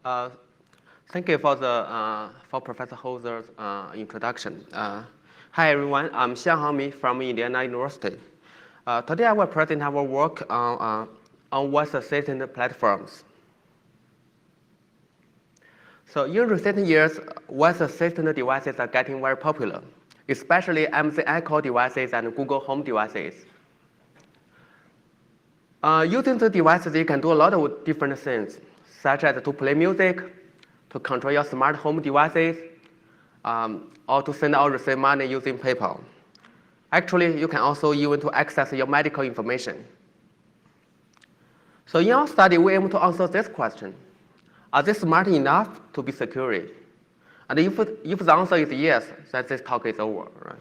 Uh, Thank you for for Professor Hauser's introduction. Hi everyone, I'm Xiang Hangmi from Indiana University. Today I will present our work on voice assistant platforms. So in recent years, voice assistant devices are getting very popular, especially Amazon Echo devices and Google Home devices. Using the devices, you can do a lot of different things, such as to play music, to control your smart home devices, or to send or receive money using PayPal. Actually, you can also even to access your medical information. So in our study, we aim to answer this question. Are they smart enough to be secure? And if the answer is yes, then this talk is over, right?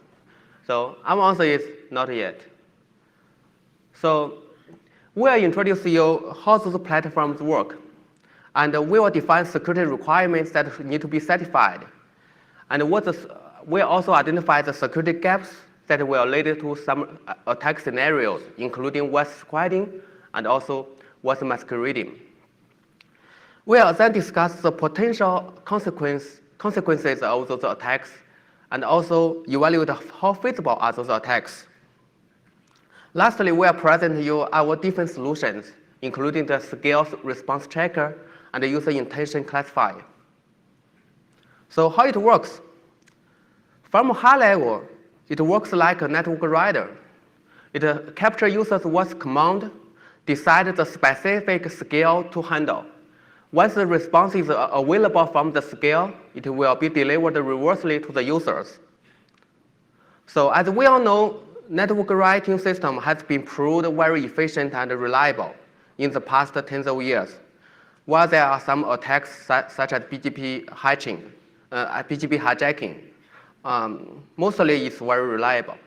So our answer is not yet. So we will introduce you how those platforms work. And we will define security requirements that need to be satisfied. And we also identify the security gaps that will lead to some attack scenarios, including voice squatting and also voice masquerading. We will then discuss the potential consequences of those attacks and also evaluate how feasible are those attacks. Lastly, we will present you our different solutions, including the scale response checker and the user intention classifier. So how it works? From a high level, it works like a network rider. It captures users' voice command, decides the specific scale to handle. Once the response is available from the scale, it will be delivered reversely to the users. So as we all know, network routing system has been proved very efficient and reliable in the past tens of years. While there are some attacks such as BGP hijacking, mostly it's very reliable.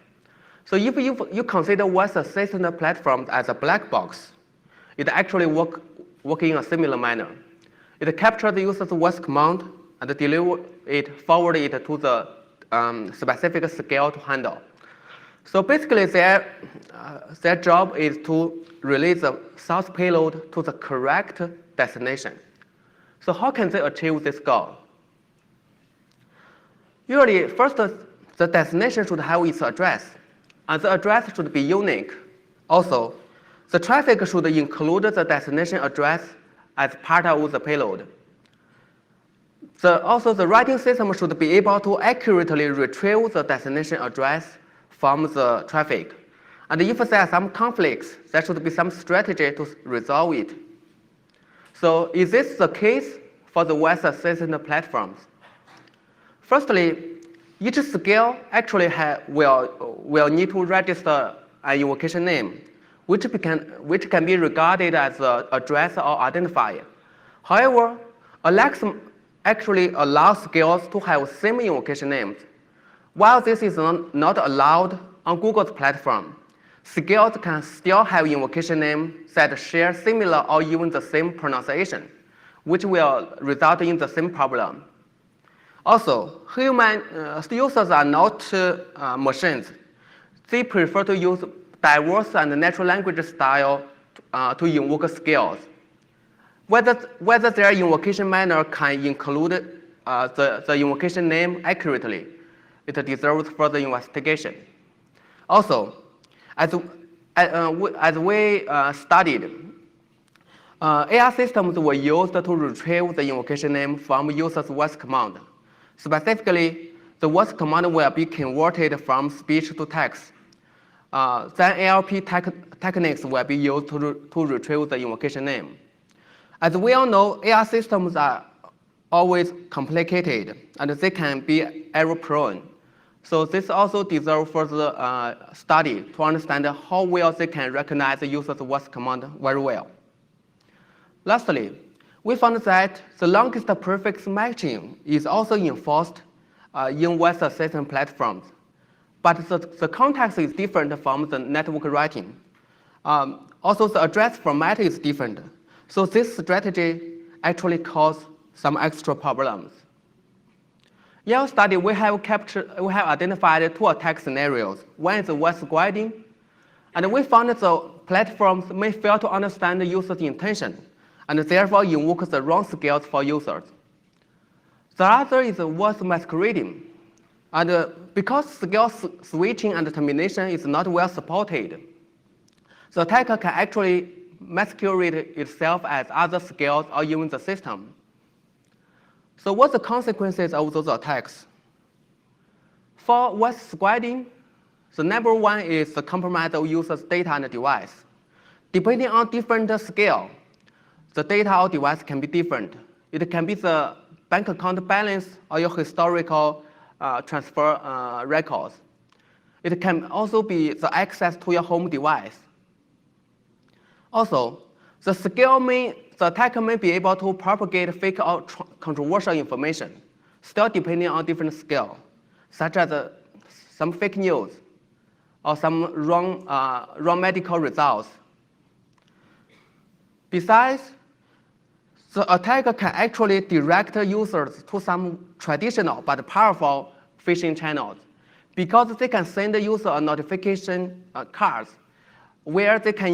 So if you consider voice assistant platform as a black box, it actually works in a similar manner. It captures the user's voice command and forward it to the specific scale to handle. So basically, their job is to release the source payload to the correct destination. So how can they achieve this goal? Usually, first, the destination should have its address, and the address should be unique. Also, the traffic should include the destination address as part of the payload. Also, the routing system should be able to accurately retrieve the destination address from the traffic. And if there are some conflicts, there should be some strategy to resolve it. So is this the case for the voice assistant platforms? Firstly, each scale actually will need to register an invocation name, which can be regarded as an address or identifier. However, Alex actually allows scales to have same invocation names. While this is not allowed on Google's platform, scales can still have invocation names that share similar or even the same pronunciation, which will result in the same problem. Also, human users are not machines. They prefer to use diverse and natural language style to invoke scales. Whether their invocation manner can include the invocation name accurately, it deserves further investigation. Also, as we studied, AI systems were used to retrieve the invocation name from users' voice command. Specifically, the voice command will be converted from speech to text. Then NLP techniques will be used to retrieve the invocation name. As we all know, AI systems are always complicated, and they can be error-prone. So this also deserves further study to understand how well they can recognize the user's voice command very well. Lastly, we found that the longest prefix matching is also enforced in voice assistant platforms. But the context is different from the network routing. Also, the address format is different. So this strategy actually causes some extra problems. In our study, we have identified two attack scenarios. One is voice squatting, and we found that the platforms may fail to understand the user's intention and therefore invoke the wrong scales for users. The other is word masquerading. And because scale switching and termination is not well supported, the attacker can actually masquerade itself as other scales or even the system. So what's the consequences of those attacks? For web squatting, the number one is the compromise of users' data and device. Depending on different scale, the data or device can be different. It can be the bank account balance or your historical transfer records. It can also be the access to your home device. Also, the attacker may be able to propagate fake or controversial information, still depending on different scale, such as some fake news or some wrong medical results. Besides, the attacker can actually direct users to some traditional but powerful phishing channels because they can send the user a notification cards where they can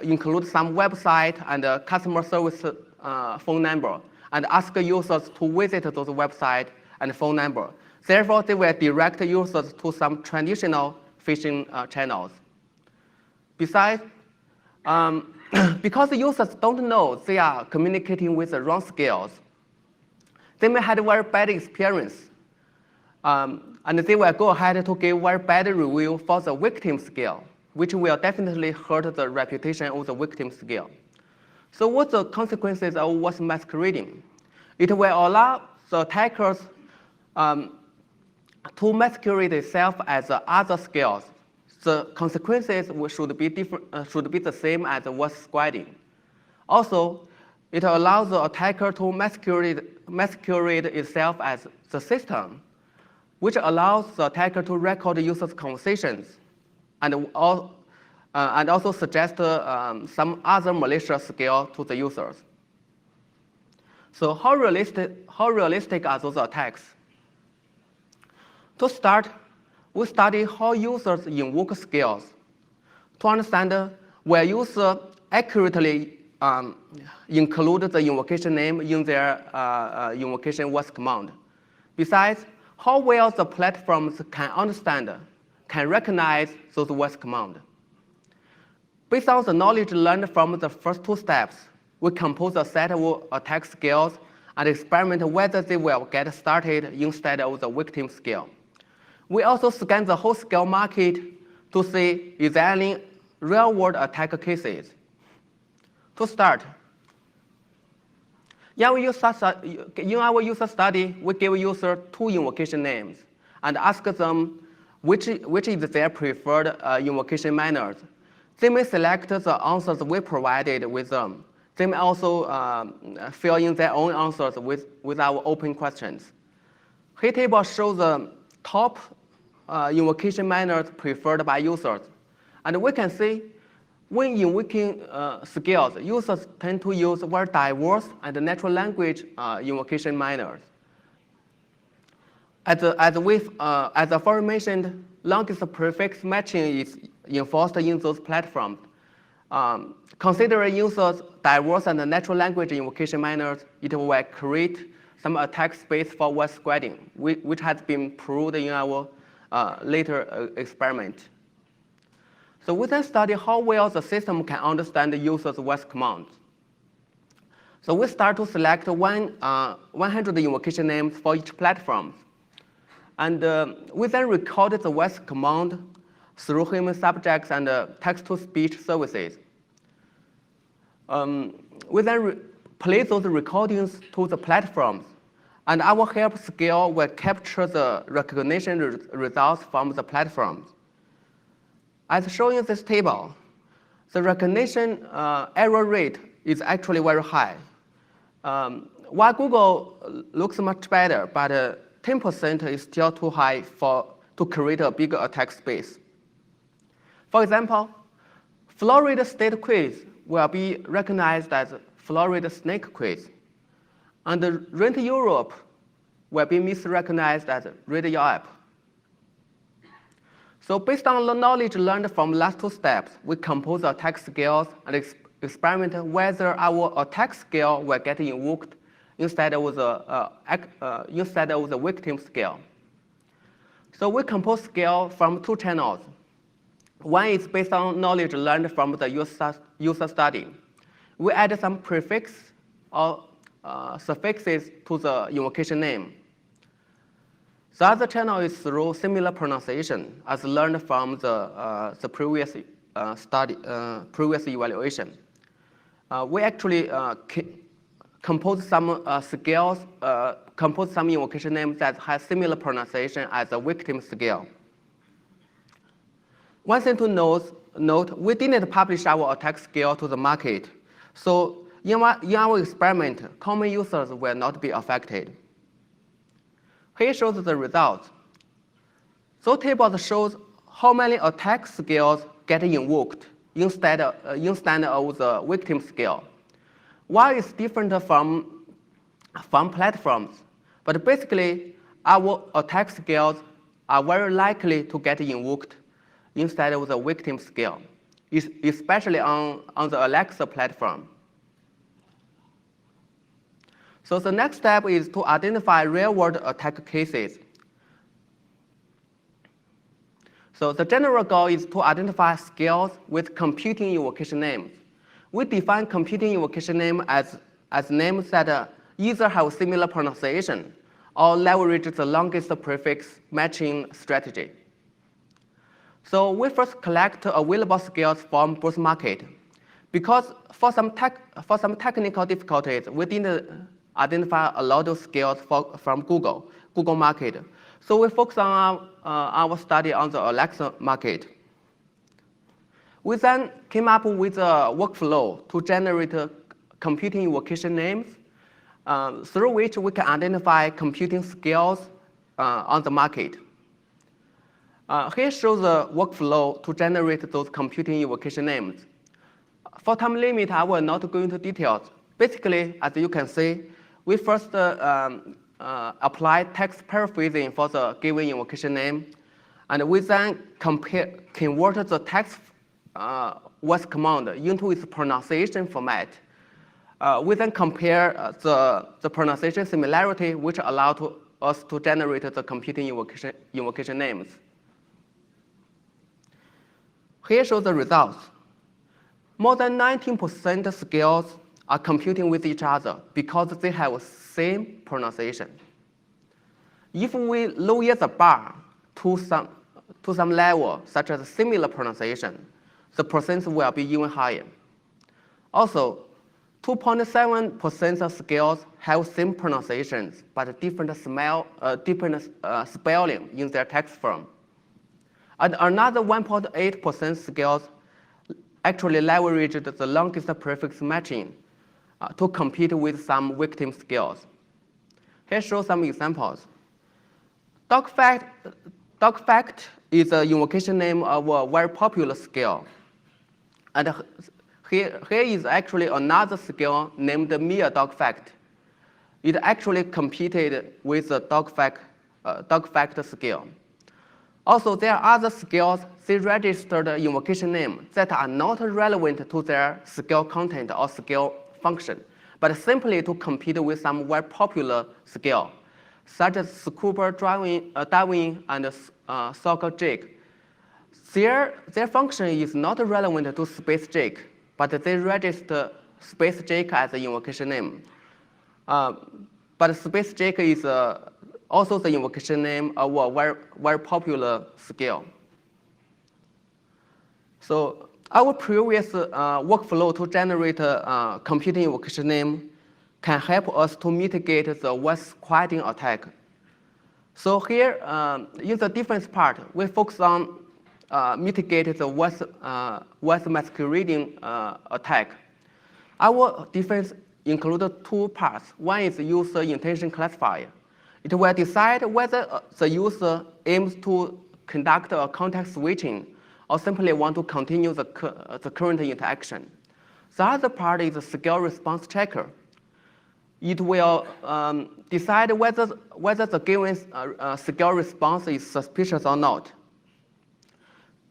include some website and a customer service phone number and ask users to visit those website and phone number. Therefore, they will direct users to some traditional phishing channels. Besides, because the users don't know they are communicating with the wrong scales, they may have a very bad experience. And they will go ahead to give very bad review for the victim scale, which will definitely hurt the reputation of the victim scale. So what's the consequences of what's masquerading? It will allow the attackers to masquerade itself as other scales. The consequences should be the same as word squatting. Also, it allows the attacker to masquerade itself as the system, which allows the attacker to record users' conversations and also suggest some other malicious scale to the users. So how realistic are those attacks? To start, we study how users invoke scales to understand where users accurately include the invocation name in their invocation words command. Besides, how well the platforms can recognize those words command. Based on the knowledge learned from the first two steps, we compose a set of attack scales and experiment whether they will get started instead of the victim scale. We also scan the whole scale market to see if there are any real-world attack cases. To start, in our user study, we give users two invocation names and ask them which is their preferred invocation manners. They may select the answers we provided with them. They may also fill in their own answers with our open questions. Here table shows the top invocation manners preferred by users. And we can see when invoking scales, users tend to use very diverse and natural language invocation manners. As the aforementioned, longest prefix matching is enforced in those platforms. Considering users' diverse and natural language invocation manners, it will create some attack space for word squatting, which has been proved in our later experiment. So we then study how well the system can understand the user's voice commands. So we start to select 100 invocation names for each platform. And we then record the voice command through human subjects and text-to-speech services. We then play those recordings to the platforms, and our help scale will capture the recognition results from the platforms. As shown in this table, the recognition error rate is actually very high. While Google looks much better, but 10% is still too high to create a bigger attack space. For example, Florida State quiz will be recognized as Florida Snake quiz, and Rent Europe will be misrecognized as Read Your App. So based on the knowledge learned from the last two steps, we compose attack scales experiment whether our attack scale will get invoked instead of the victim scale. So we compose scale from two channels. One is based on knowledge learned from the user study. We add some prefix or suffixes to the invocation name. The other channel is through similar pronunciation as learned from the previous previous evaluation. We actually compose some scales, compose some invocation names that has similar pronunciation as the victim scale. One thing to note, we didn't publish our attack scale to the market. So in our experiment, common users will not be affected. Here shows the results. So table shows how many attack scales get invoked instead of the victim scale. Why it's different from platforms, but basically our attack scales are very likely to get invoked instead of the victim scale, especially on the Alexa platform. So the next step is to identify real-world attack cases. So the general goal is to identify scales with computing invocation names. We define computing invocation name as names that either have similar pronunciation or leverage the longest prefix matching strategy. So we first collect available scales from both markets. Because for some technical difficulties, we didn't identify a lot of scales from Google market. So we focus on our study on the Alexa market. We then came up with a workflow to generate computing invocation names through which we can identify computing scales on the market. Here shows the workflow to generate those computing invocation names. For time limit, I will not go into details. Basically, as you can see, we first apply text paraphrasing for the given invocation name, and we then convert the text voice command into its pronunciation format. We then compare the pronunciation similarity, which allow us to generate the computing invocation names. Here shows the results. More than 19% scales are computing with each other because they have same pronunciation. If we lower the bar to some level, such as similar pronunciation, the percent will be even higher. Also, 2.7% of scales have same pronunciations but different spelling in their text form. And another 1.8% scales actually leveraged the longest prefix matching to compete with some victim scales. Here shows some examples. Dog fact is an invocation name of a very popular scale. And here is actually another scale named mere dog fact. It actually competed with the dog fact scale. Also, there are other scales they registered invocation name that are not relevant to their scale content or scale function, but simply to compete with some very popular scale, such as scuba diving and soccer jig. Their function is not relevant to space jig, but they register space jig as an invocation name. But space jig is also the invocation name of a very popular scale. So our previous workflow to generate a computing invocation name can help us to mitigate the voice quieting attack. So here, in the defense part, we focus on mitigate the voice masquerading attack. Our defense includes two parts. One is user intention classifier. It will decide whether the user aims to conduct a context switching or simply want to continue the current interaction. The other part is the scale response checker. It will decide whether the given scale response is suspicious or not.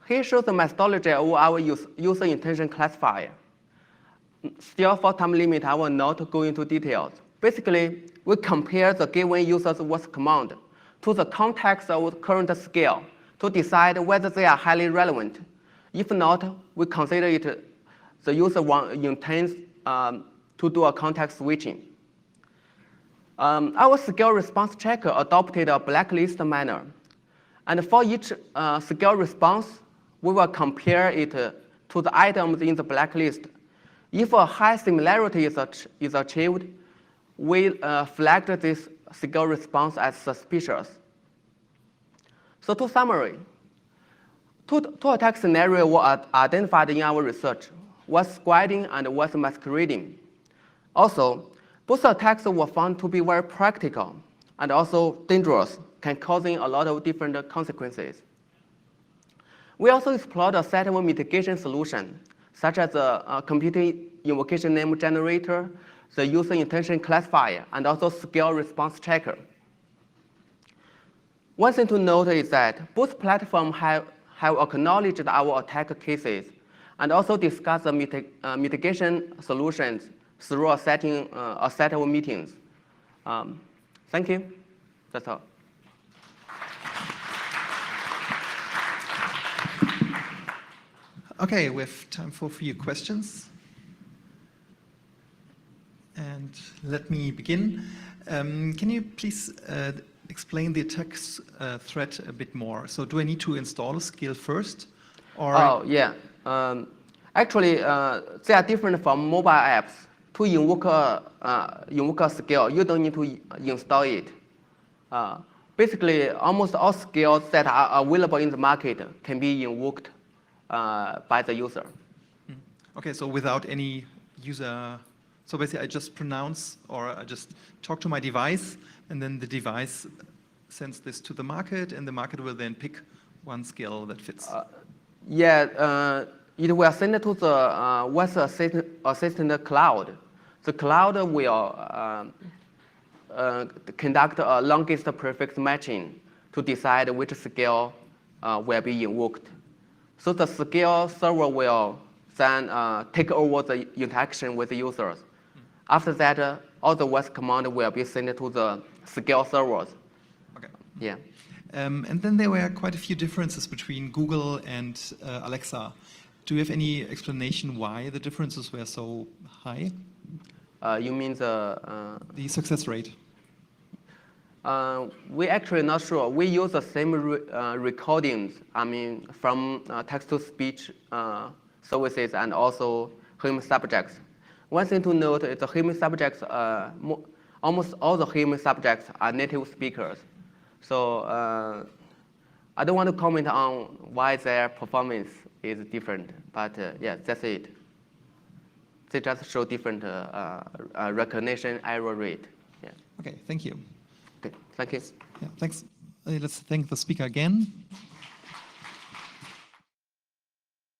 Here shows the methodology of our user intention classifier. Still, for time limit, I will not go into details. Basically, we compare the given user's work command to the context of the current scale to decide whether they are highly relevant. If not, we consider it the user intends to do a context switching. Our scale response checker adopted a blacklist manner. And for each scale response, we will compare it to the items in the blacklist. If a high similarity is achieved, we flagged this scale response as suspicious. So to summarize, two attack scenarios were identified in our research: was squatting and was masquerading. Also, both attacks were found to be very practical and also dangerous, can causing a lot of different consequences. We also explored a set of mitigation solutions, such as a computer invocation name generator, the user intention classifier, and also scale response checker. One thing to note is that both platforms have acknowledged our attack cases and also discussed the mitigation solutions through a set of meetings. Thank you. That's all. Okay, we have time for a few questions. And let me begin. Can you please explain the attack threat a bit more? So do I need to install a skill first? Or oh, yeah. Actually, they are different from mobile apps. To invoke a skill, you don't need to install it. Basically, almost all skills that are available in the market can be invoked by the user. Okay, so without any user, so basically I just pronounce or I just talk to my device, and then the device sends this to the market, and the market will then pick one skill that fits. Yeah, it will send it to the voice assistant cloud. The cloud will conduct a longest prefix matching to decide which skill will be invoked. So the skill server will then take over the interaction with the users. After that, all the voice command will be sent to the skill servers. Okay. Yeah. And then there were quite a few differences between Google and Alexa. Do you have any explanation why the differences were so high? You mean the success rate? We actually not sure. We use the same recordings. I mean, from text-to-speech services and also human subjects. One thing to note is the human subjects. Almost all the human subjects are native speakers. So I don't want to comment on why their performance is different. But yeah, that's it. They just show different recognition error rate. Yeah. Okay, thank you. Okay, thank you. Yeah, thanks. Let's thank the speaker again.